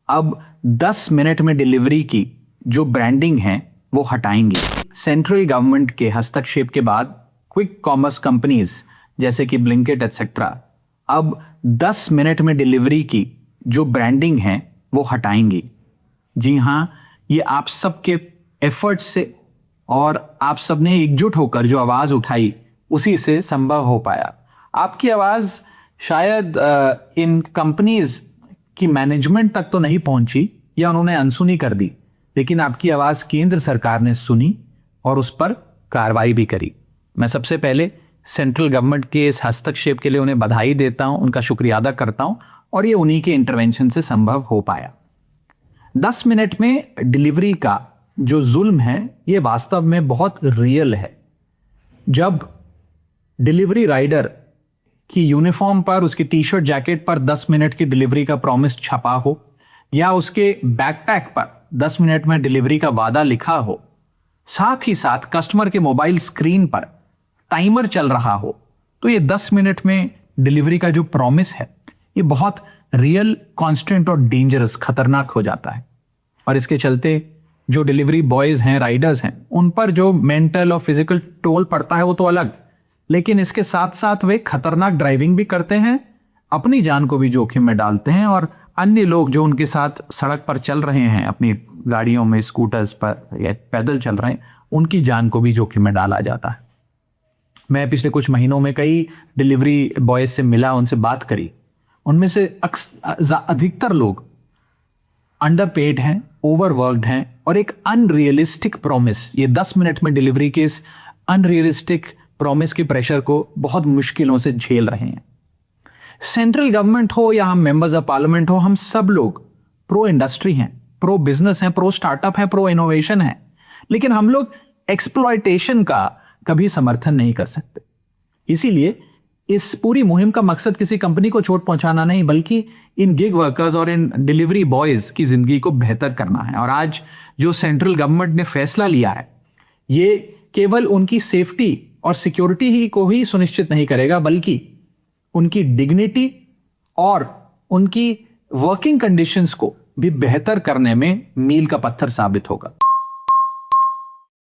अब 10 मिनट में डिलीवरी की जो ब्रांडिंग है वो हटाएंगी। सेंट्रल गवर्नमेंट के हस्तक्षेप के बाद क्विक कॉमर्स कंपनीज जैसे कि ब्लिंकिट एटसेट्रा अब 10 मिनट में डिलीवरी की जो ब्रांडिंग है वो हटाएंगी। जी हाँ, ये आप सबके एफर्ट से और आप सबने एकजुट होकर जो आवाज उठाई उसी से संभव हो पाया। आपकी आवाज शायद इन कंपनीज की मैनेजमेंट तक तो नहीं पहुंची या उन्होंने अनसुनी कर दी, लेकिन आपकी आवाज केंद्र सरकार ने सुनी और उस पर कार्रवाई भी करी। मैं सबसे पहले सेंट्रल गवर्नमेंट के इस हस्तक्षेप के लिए उन्हें बधाई देता हूं, उनका शुक्रिया अदा करता हूं और ये उन्हीं के इंटरवेंशन से संभव हो पाया। 10 मिनट में डिलीवरी का जो जुल्म है ये वास्तव में बहुत रियल है। जब डिलीवरी राइडर की यूनिफॉर्म पर, उसकी टी शर्ट जैकेट पर 10 मिनट की डिलीवरी का प्रॉमिस छपा हो या उसके बैकपैक पर 10 मिनट में डिलीवरी का वादा लिखा हो, साथ ही साथ कस्टमर के मोबाइल स्क्रीन पर टाइमर चल रहा हो, तो ये 10 मिनट में डिलीवरी का जो प्रॉमिस है ये बहुत रियल, कांस्टेंट और डेंजरस, खतरनाक हो जाता है। और इसके चलते जो डिलीवरी बॉयज हैं, राइडर्स हैं, उन पर जो मेंटल और फिजिकल टोल पड़ता है वो तो अलग, लेकिन इसके साथ साथ वे खतरनाक ड्राइविंग भी करते हैं, अपनी जान को भी जोखिम में डालते हैं और अन्य लोग जो उनके साथ सड़क पर चल रहे हैं, अपनी गाड़ियों में, स्कूटर्स पर या पैदल चल रहे हैं, उनकी जान को भी जोखिम में डाला जाता है। मैं पिछले कुछ महीनों में कई डिलीवरी बॉयज से मिला, उनसे बात करी। उनमें से अधिकतर लोग अंडरपेड हैं, ओवरवर्क्ड हैं और एक अनरियलिस्टिक प्रॉमिस, ये 10 मिनट में डिलीवरी के इस अनरियलिस्टिक प्रॉमिस के प्रेशर को बहुत मुश्किलों से झेल रहे हैं। सेंट्रल गवर्नमेंट हो या हम मेंबर्स ऑफ पार्लियामेंट हो, हम सब लोग प्रो इंडस्ट्री हैं, प्रो बिजनेस हैं, प्रो स्टार्टअप है, प्रो इनोवेशन है, लेकिन हम लोग एक्सप्लॉयटेशन का कभी समर्थन नहीं कर सकते। इसीलिए इस पूरी मुहिम का मकसद किसी कंपनी को चोट पहुंचाना नहीं, बल्कि इन गिग वर्कर्स और इन डिलीवरी बॉयज की जिंदगी को बेहतर करना है। और आज जो सेंट्रल गवर्नमेंट ने फैसला लिया है ये केवल उनकी सेफ्टी और सिक्योरिटी ही को ही सुनिश्चित नहीं करेगा, बल्कि उनकी डिग्निटी और उनकी वर्किंग कंडीशंस को भी बेहतर करने में मील का पत्थर साबित होगा।